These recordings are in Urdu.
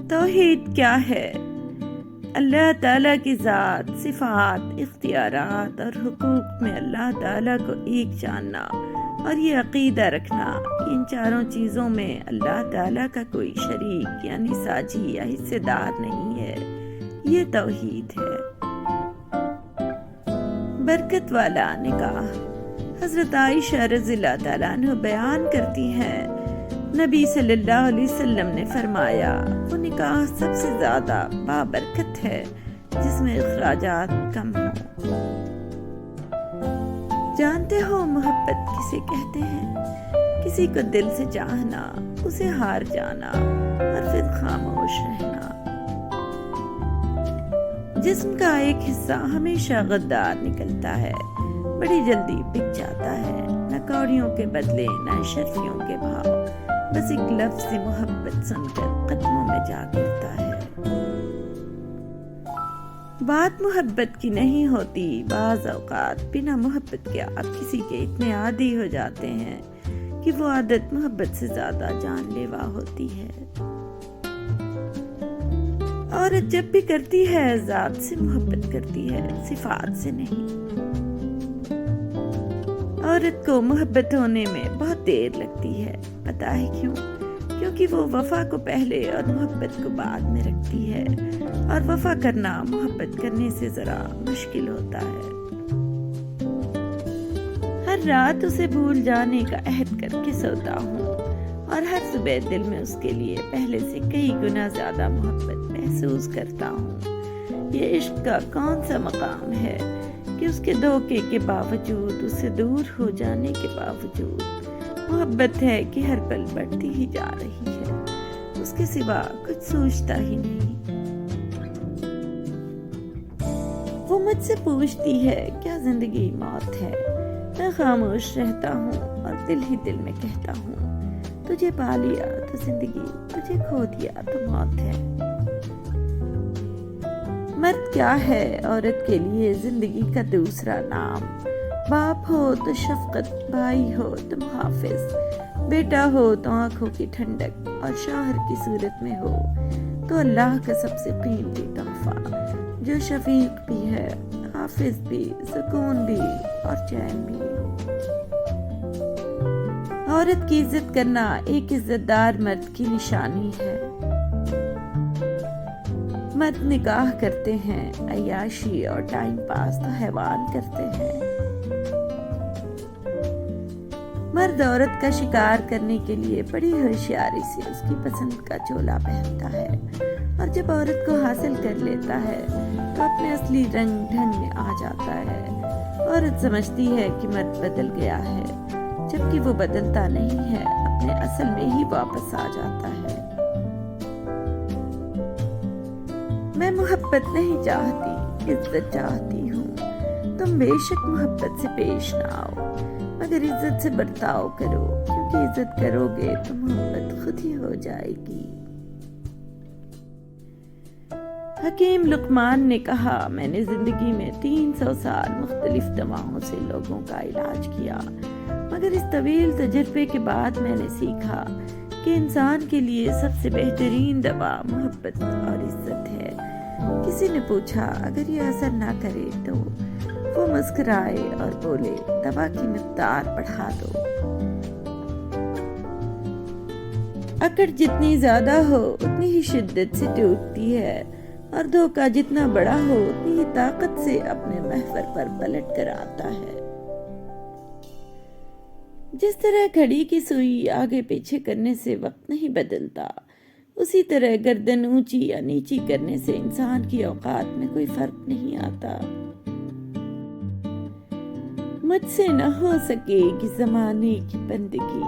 توحید کیا ہے؟ اللہ تعالیٰ کی ذات، صفات، اختیارات اور حقوق میں اللہ تعالیٰ کو ایک جاننا اور یہ عقیدہ رکھنا کہ ان چاروں چیزوں میں اللہ تعالیٰ کا کوئی شریک یعنی ساجی یا حصے دار نہیں ہے، یہ توحید ہے۔ برکت والا نکاح۔ حضرت عائشہ رضی اللہ تعالیٰ عنہ بیان کرتی ہیں، نبی صلی اللہ علیہ وسلم نے فرمایا، وہ نکاح سب سے زیادہ بابرکت ہے جس میں اخراجات کم ہوں۔ جانتے ہو محبت کسے کہتے ہیں؟ کسی کو دل سے چاہنا، اسے ہار جانا اور پھر خاموش رہنا۔ جسم کا ایک حصہ ہمیشہ غدار نکلتا ہے، بڑی جلدی بک جاتا ہے، نہ کوڑیوں کے بدلے نہ شرفیوں کے بھاؤ، بس ایک لفظ محبت سن کر قدموں میں جا گرتا ہے۔ بات محبت کی نہیں ہوتی، بعض اوقات بنا محبت کے آپ کسی کے اتنے عادی ہو جاتے ہیں کہ وہ عادت محبت سے زیادہ جان لیوا ہوتی ہے۔ عورت جب بھی کرتی ہے ذات سے محبت کرتی ہے، صفات سے نہیں۔ عورت کو محبت ہونے میں بہت دیر لگتی ہے، پتہ ہے کیوں؟ کیونکہ وہ وفا کو پہلے اور محبت کو بعد میں رکھتی ہے، اور وفا کرنا محبت کرنے سے ذرا مشکل ہوتا ہے۔ ہر رات اسے بھول جانے کا عہد کر کے سوتا ہوں، اور ہر صبح دل میں اس کے لیے پہلے سے کئی گنا زیادہ محبت محسوس کرتا ہوں۔ یہ عشق کا کون سا مقام ہے کہ اس کے دھوکے کے باوجود، اس سے دور ہو جانے کے باوجود محبت ہے کہ ہر پل بڑھتی ہی جا رہی ہے، اس کے سوا کچھ سوچتا ہی نہیں۔ وہ مجھ سے پوچھتی ہے کیا زندگی موت ہے؟ میں خاموش رہتا ہوں اور دل ہی دل میں کہتا ہوں، تجھے پا لیا تو زندگی، تجھے کھو دیا تو موت ہے۔ مرد کیا ہے عورت کے لیے زندگی کا دوسرا نام؟ باپ ہو تو شفقت، بھائی ہو تو محافظ، بیٹا ہو تو آنکھوں کی ٹھنڈک، اور شوہر کی صورت میں ہو تو اللہ کا سب سے قیمتی تحفہ، جو شفیق بھی ہے، حافظ بھی، سکون بھی اور چین بھی۔ عورت کی عزت کرنا ایک عزت دار مرد کی نشانی ہے۔ مرد نکاح کرتے ہیں، عیاشی اور ٹائم پاس تو حیوان کرتے ہیں۔ مرد عورت کا شکار کرنے کے لیے بڑی ہوشیاری سے اس کی پسند کا چولا پہنتا ہے، اور جب عورت کو حاصل کر لیتا ہے تو اپنے اصلی رنگ ڈھنگ میں آ جاتا ہے۔ عورت سمجھتی ہے کہ مرد بدل گیا ہے، جبکہ وہ بدلتا نہیں ہے، اپنے اصل میں ہی واپس آ جاتا ہے۔ میں محبت نہیں چاہتی، عزت چاہتی ہوں۔ تم بے شک محبت سے پیش نہ آؤ، مگر عزت سے برتاؤ کرو، کیونکہ عزت کرو گے تو محبت خود ہی ہو جائے گی۔ حکیم لقمان نے کہا، میں نے زندگی میں 300 سال مختلف دواؤں سے لوگوں کا علاج کیا، مگر اس طویل تجربے کے بعد میں نے سیکھا کہ انسان کے لیے سب سے بہترین دوا محبت اور عزت ہے۔ کسی نے پوچھا، اگر یہ اثر نہ کرے تو؟ وہ مسکرائے اور بولے، دوا کی مقدار بڑھا دو۔ اکڑ جتنی زیادہ ہو اتنی ہی شدت سے ٹوٹتی ہے، اور دھوکہ جتنا بڑا ہو اتنی ہی طاقت سے اپنے محور پر پلٹ کر آتا ہے۔ جس طرح گھڑی کی سوئی آگے پیچھے کرنے سے وقت نہیں بدلتا، اسی طرح گردن اونچی یا نیچی کرنے سے انسان کی اوقات میں کوئی فرق نہیں آتا۔ مجھ سے نہ ہو سکے گی زمانے کی بندگی،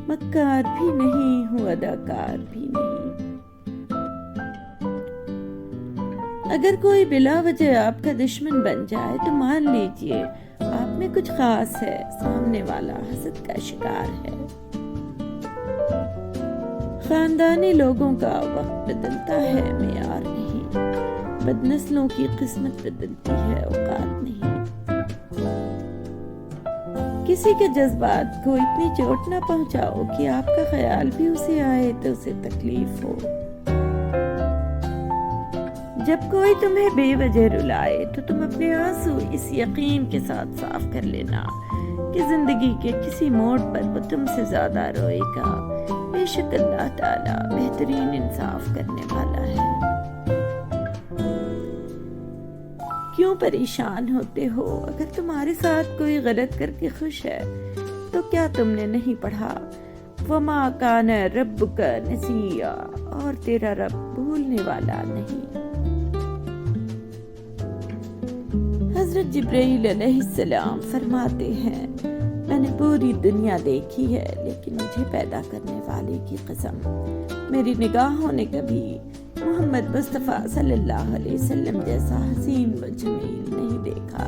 مکار بھی نہیں ہوں، اداکار بھی نہیں۔ اگر کوئی بلا وجہ آپ کا دشمن بن جائے تو مان لیجئے آپ میں کچھ خاص ہے، سامنے والا حسد کا شکار ہے۔ خاندانی لوگوں کا وقت بدلتا ہے، معیار نہیں۔ بدنسلوں کی قسمت بدلتی ہے، اوقات نہیں۔ کسی کے جذبات کو اتنی چوٹ نہ پہنچاؤ کہ آپ کا خیال بھی اسے آئے تو اسے تکلیف ہو۔ جب کوئی تمہیں بے وجہ رلائے تو تم اپنے آنسو اس یقین کے ساتھ صاف کر لینا کہ زندگی کے کسی موڑ پر وہ تم سے زیادہ روئے گا۔ بے شک اللہ تعالیٰ بہترین انصاف کرنے والا ہے۔ کیوں پریشان ہوتے ہو؟ اگر تمہارے ساتھ کوئی غلط کر کے خوش ہے تو کیا تم نے نہیں پڑھا وَمَا كَانَ رَبُّكَ نَسِيًّا، اور تیرا رب بھولنے والا نہیں۔ حضرت جبرائیل علیہ السلام فرماتے ہیں، میں نے پوری دنیا دیکھی ہے لیکن مجھے پیدا کرنے والے کی قسم میری نگاہوں نے کبھی محمد مصطفیٰ صلی اللہ علیہ وسلم جیسا حسین و جمیل نہیں دیکھا۔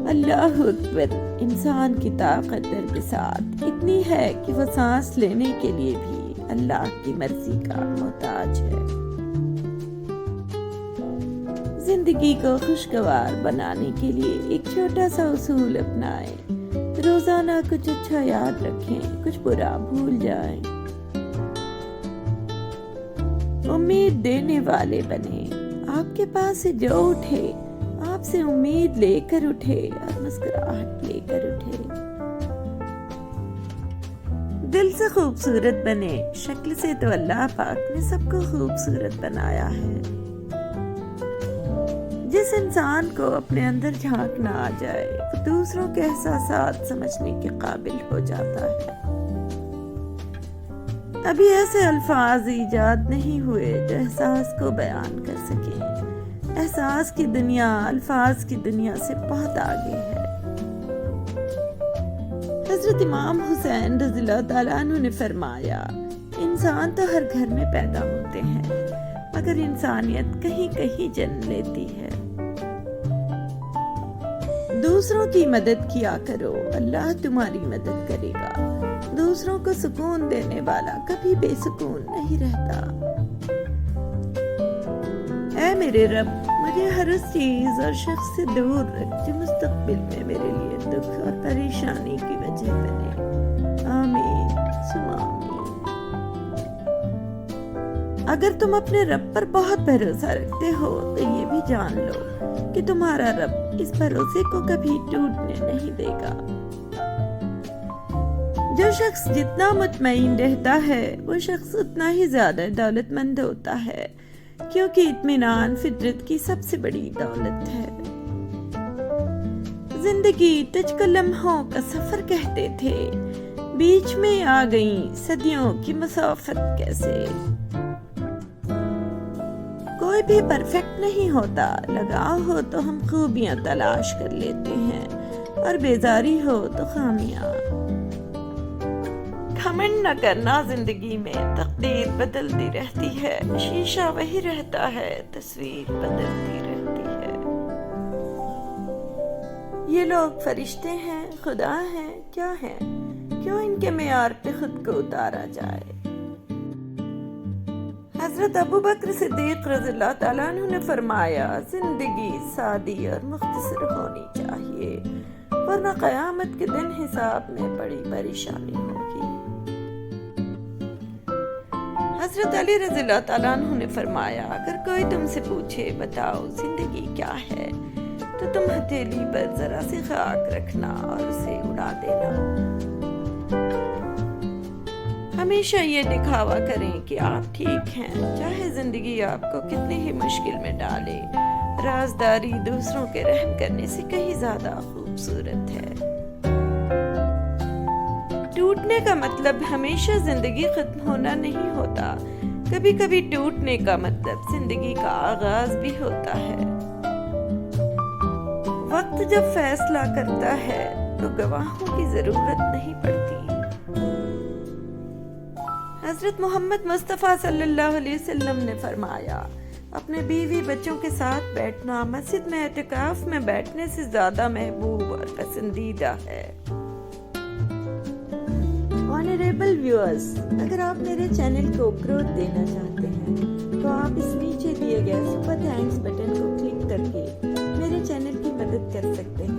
اللہ اکبر! انسان کی طاقت در بساط اتنی ہے کہ وہ سانس لینے کے لیے بھی اللہ کی مرضی کا محتاج ہے۔ زندگی کو خوشگوار بنانے کے لیے ایک چھوٹا سا اصول اپنائیں، روزانہ کچھ اچھا یاد رکھیں، کچھ برا بھول جائیں، امید دینے والے بنیں، آپ کے پاس سے جو اٹھے آپ سے امید لے کر اٹھے اور مسکراہٹ لے کر اٹھے۔ دل سے خوبصورت بنے، شکل سے تو اللہ پاک نے سب کو خوبصورت بنایا ہے۔ جس انسان کو اپنے اندر جھانکنا آ جائے وہ دوسروں کے احساسات سمجھنے کے قابل ہو جاتا ہے۔ ابھی ایسے الفاظ ایجاد نہیں ہوئے جو احساس کو بیان کر سکیں۔ احساس کی دنیا الفاظ کی دنیا سے بہت آگے ہے۔ حضرت امام حسین رضی اللہ تعالیٰ عنہ نے فرمایا، انسان تو ہر گھر میں پیدا ہوتے ہیں مگر انسانیت کہیں کہیں جنم لیتی ہے۔ دوسروں کی مدد کیا کرو، اللہ تمہاری مدد کرے گا۔ دوسروں کو سکون دینے والا کبھی بے سکون نہیں رہتا۔ اے میرے رب، مجھے ہر اس چیز اور شخص سے دور رکھ جو مستقبل میں میرے لیے دکھ اور پریشانی کی وجہ بنے۔ آمین ثم آمین۔ اگر تم اپنے رب پر بہت بھروسہ رکھتے ہو تو یہ بھی جان لو کہ تمہارا رب اس بھروسے کو کبھی ٹوٹنے نہیں دے گا۔ جو شخص جتنا مطمئن رہتا ہے وہ شخص اتنا ہی زیادہ دولت مند ہوتا ہے، کیونکہ اطمینان فطرت کی سب سے بڑی دولت ہے۔ زندگی تجھ کو لمحوں کا سفر کہتے تھے، بیچ میں آ گئیں صدیوں کی مسافت کیسے۔ کوئی بھی پرفیکٹ نہیں ہوتا، لگاؤ ہو تو ہم خوبیاں تلاش کر لیتے ہیں اور بیزاری ہو تو خامیاں۔ گھمنڈ نہ کرنا زندگی میں، تقدیر بدلتی رہتی ہے، شیشہ وہی رہتا ہے، تصویر بدلتی رہتی ہے۔ یہ لوگ فرشتے ہیں، خدا ہیں، کیا ہیں؟ کیوں ان کے معیار پہ خود کو اتارا جائے؟ حضرت ابو بکر صدیق رضی اللہ تعالیٰ عنہ نے فرمایا، زندگی سادی اور مختصر ہونی چاہیے ورنہ قیامت کے دن حساب میں بڑی پریشانی ہوگی۔ حضرت علی رضی اللہ تعالیٰ عنہ نے فرمایا، اگر کوئی تم سے پوچھے بتاؤ زندگی کیا ہے تو تم ہتھیلی پر ذرا سی خاک رکھنا اور اسے اڑا دینا۔ ہمیشہ یہ دکھاوا کریں کہ آپ ٹھیک ہیں، چاہے زندگی آپ کو کتنی ہی مشکل میں ڈالے۔ رازداری دوسروں کے رحم کرنے سے کہیں زیادہ خوبصورت ہے۔ ٹوٹنے کا مطلب ہمیشہ زندگی ختم ہونا نہیں ہوتا، کبھی کبھی ٹوٹنے کا مطلب زندگی کا آغاز بھی ہوتا ہے۔ وقت جب فیصلہ کرتا ہے تو گواہوں کی ضرورت نہیں پڑتی۔ حضرت محمد مصطفیٰ صلی اللہ علیہ وسلم نے فرمایا، اپنے بیوی بچوں کے ساتھ بیٹھنا مسجد میں اعتکاف میں بیٹھنے سے زیادہ محبوب اور پسندیدہ ہے۔ آنریبل ویورز، اگر آپ میرے چینل کو گروتھ دینا چاہتے ہیں تو آپ اس نیچے دیے گئے سپر تھینکس بٹن کو کلک کر کے میرے چینل کی مدد کر سکتے ہیں۔